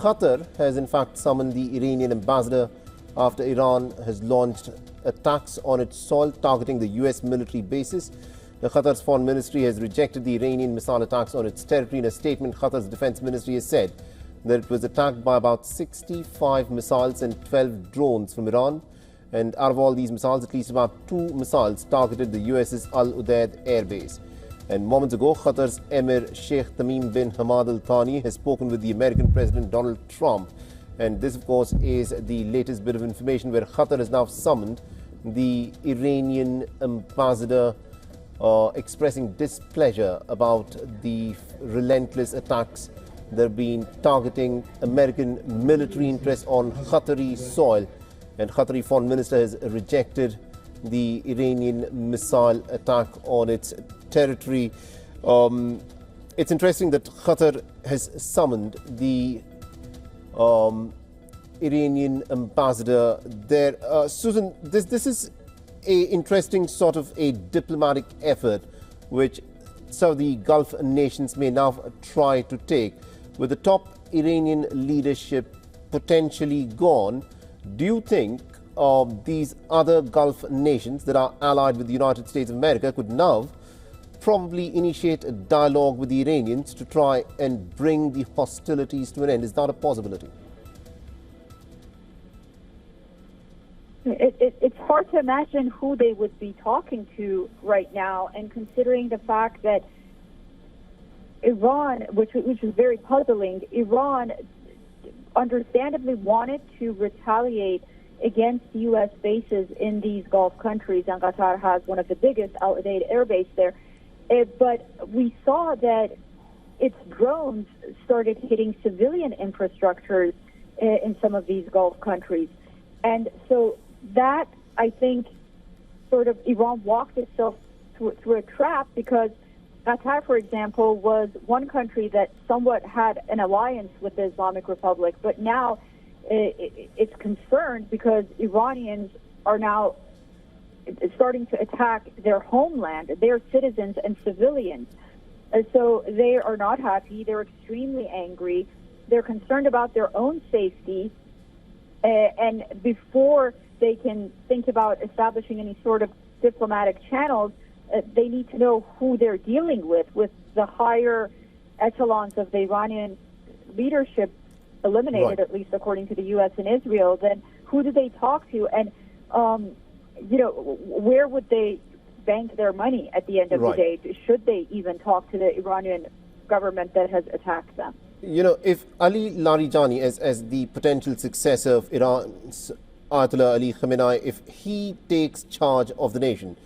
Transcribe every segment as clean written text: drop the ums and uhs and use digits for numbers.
Qatar has in fact summoned the Iranian ambassador after Iran has launched attacks on its soil targeting the US military bases. The Qatar's foreign ministry has rejected the Iranian missile attacks on its territory. In a statement, Qatar's defense ministry has said that it was attacked by about 65 missiles and 12 drones from Iran. And out of all these missiles, at least about 2 missiles targeted the US's Udeid airbase. And moments ago, Qatar's Emir Sheikh Tamim bin Hamad Al Thani has spoken with the American President Donald Trump. And this, of course, is the latest bit of information where Qatar has now summoned the Iranian ambassador, expressing displeasure about the relentless attacks that have been targeting American military interests on Qatari soil. And Qatari foreign minister has rejected the Iranian missile attack on its territory. It's interesting that Qatar has summoned the Iranian ambassador there. Susan, this is an interesting sort of a diplomatic effort which some of the Gulf nations may now try to take. With the top Iranian leadership potentially gone, do you think these other Gulf nations that are allied with the United States of America could now probably initiate a dialogue with the Iranians to try and bring the hostilities to an end? Is that a possibility? It's hard to imagine who they would be talking to right now, and considering the fact that Iran, which is very puzzling, Iran understandably wanted to retaliate against U.S. bases in these Gulf countries, and Qatar has one of the biggest Udeid air base there. But we saw that its drones started hitting civilian infrastructures in some of these Gulf countries. And so that, I think, sort of Iran walked itself through a trap, because Qatar, for example, was one country that somewhat had an alliance with the Islamic Republic, but now it's concerned because Iranians are now starting to attack their homeland, their citizens and civilians. And so they are not happy. They're extremely angry. They're concerned about their own safety. And before they can think about establishing any sort of diplomatic channels, they need to know who they're dealing with the higher echelons of the Iranian leadership eliminated, right, at least according to the U.S. and Israel. Then who do they talk to? And, where would they bank their money at the end of, right, the day? Should they even talk to the Iranian government that has attacked them? You know, if Ali Larijani, as the potential successor of Iran's Ayatollah Ali Khamenei, if he takes charge of the nation,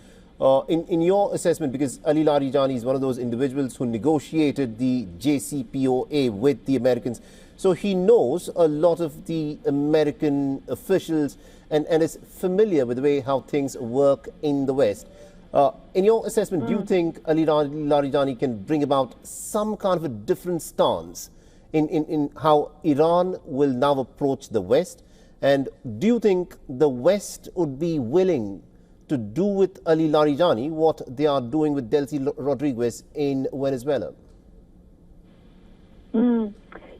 in your assessment, because Ali Larijani is one of those individuals who negotiated the JCPOA with the Americans, so he knows a lot of the American officials and is familiar with the way how things work in the West. In your assessment, do you think Ali Larijani can bring about some kind of a different stance in how Iran will now approach the West? And do you think the West would be willing to do with Ali Larijani what they are doing with Delcy Rodriguez in Venezuela?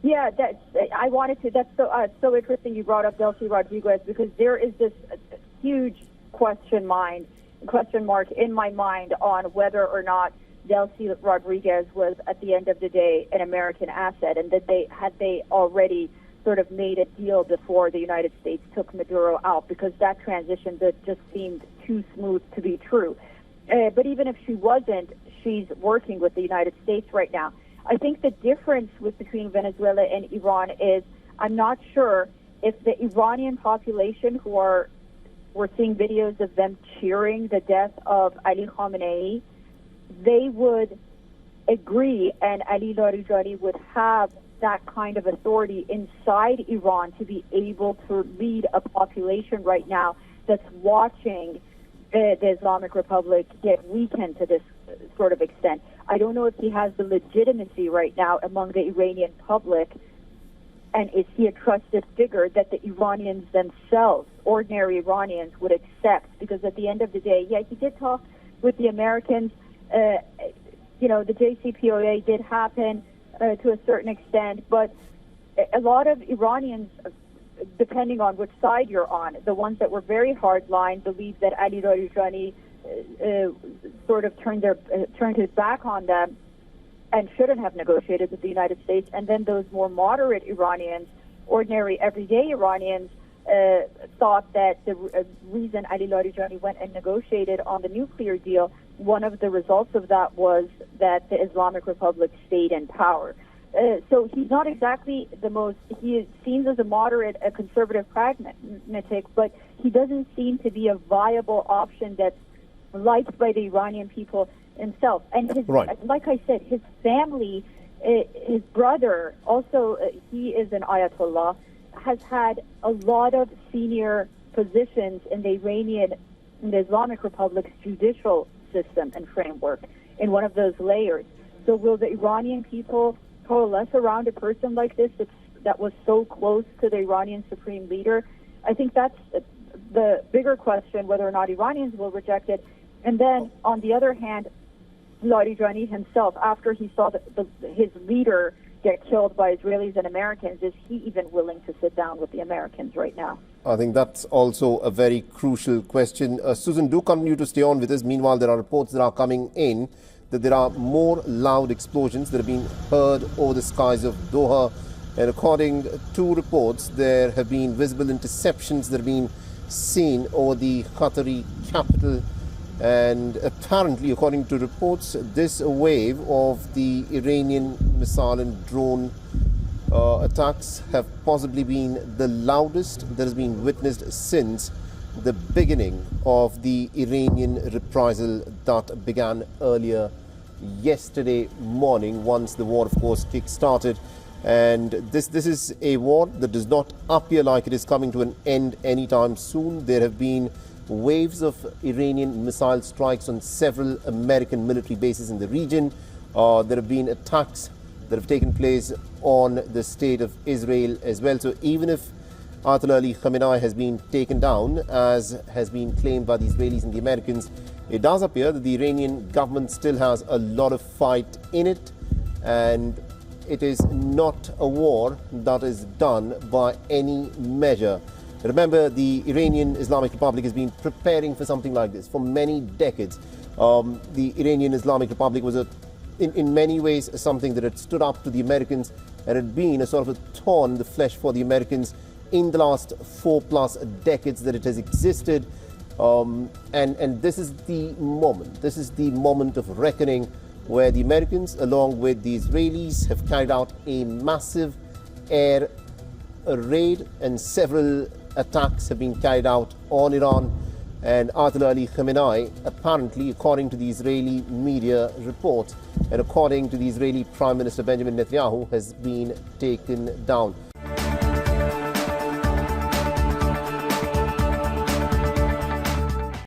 Yeah, that's so interesting you brought up Delcy Rodriguez, because there is this huge question mark in my mind on whether or not Delcy Rodriguez was, at the end of the day, an American asset, and that they already sort of made a deal before the United States took Maduro out, because that transition that just seemed too smooth to be true. But even if she wasn't, she's working with the United States right now. I think the difference between Venezuela and Iran is, I'm not sure if the Iranian population, we're seeing videos of them cheering the death of Ali Khamenei, they would agree, and Ali Larijani would have that kind of authority inside Iran to be able to lead a population right now that's watching the Islamic Republic get weakened to this sort of extent. I don't know if he has the legitimacy right now among the Iranian public, and is he a trusted figure that the Iranians themselves, ordinary Iranians, would accept? Because at the end of the day, yeah, he did talk with the Americans. The JCPOA did happen to a certain extent, but a lot of Iranians, depending on which side you're on, the ones that were very hardline believe that Ali Larijani sort of turned his back on them and shouldn't have negotiated with the United States. And then those more moderate Iranians, ordinary everyday Iranians, thought that the reason Ali Larijani went and negotiated on the nuclear deal, one of the results of that was that the Islamic Republic stayed in power. So he's not exactly he is seen as a moderate, a conservative pragmatic, but he doesn't seem to be a viable option that's liked by the Iranian people himself. And like I said, his family, his brother, also he is an Ayatollah, has had a lot of senior positions in the Islamic Republic's judicial system and framework in one of those layers. So will the Iranian people coalesce around a person like this that was so close to the Iranian supreme leader? I think that's the bigger question, whether or not Iranians will reject it. And then, on the other hand, Larijani himself, after he saw his leader get killed by Israelis and Americans, is he even willing to sit down with the Americans right now? I think that's also a very crucial question. Susan, do continue to stay on with us. Meanwhile, there are reports that are coming in that there are more loud explosions that have been heard over the skies of Doha. And according to reports, there have been visible interceptions that have been seen over the Qatari capital. And apparently, according to reports, this wave of the Iranian missile and drone attacks have possibly been the loudest that has been witnessed since the beginning of the Iranian reprisal that began earlier yesterday morning, once the war, of course, kick-started. And this is a war that does not appear like it is coming to an end anytime soon. There have been waves of Iranian missile strikes on several American military bases in the region. There have been attacks that have taken place on the state of Israel as well. So even if Ayatollah Ali Khamenei has been taken down, as has been claimed by the Israelis and the Americans, it does appear that the Iranian government still has a lot of fight in it, and it is not a war that is done by any measure. Remember, the Iranian Islamic Republic has been preparing for something like this for many decades. The Iranian Islamic Republic was in many ways something that had stood up to the Americans and had been a sort of a thorn in the flesh for the Americans in the last 4+ decades that it has existed. And this is the moment. This is the moment of reckoning where the Americans, along with the Israelis, have carried out a massive air raid, and several attacks have been carried out on Iran. And Ayatollah Ali Khamenei, apparently, according to the Israeli media reports and according to the Israeli Prime Minister Benjamin Netanyahu, has been taken down.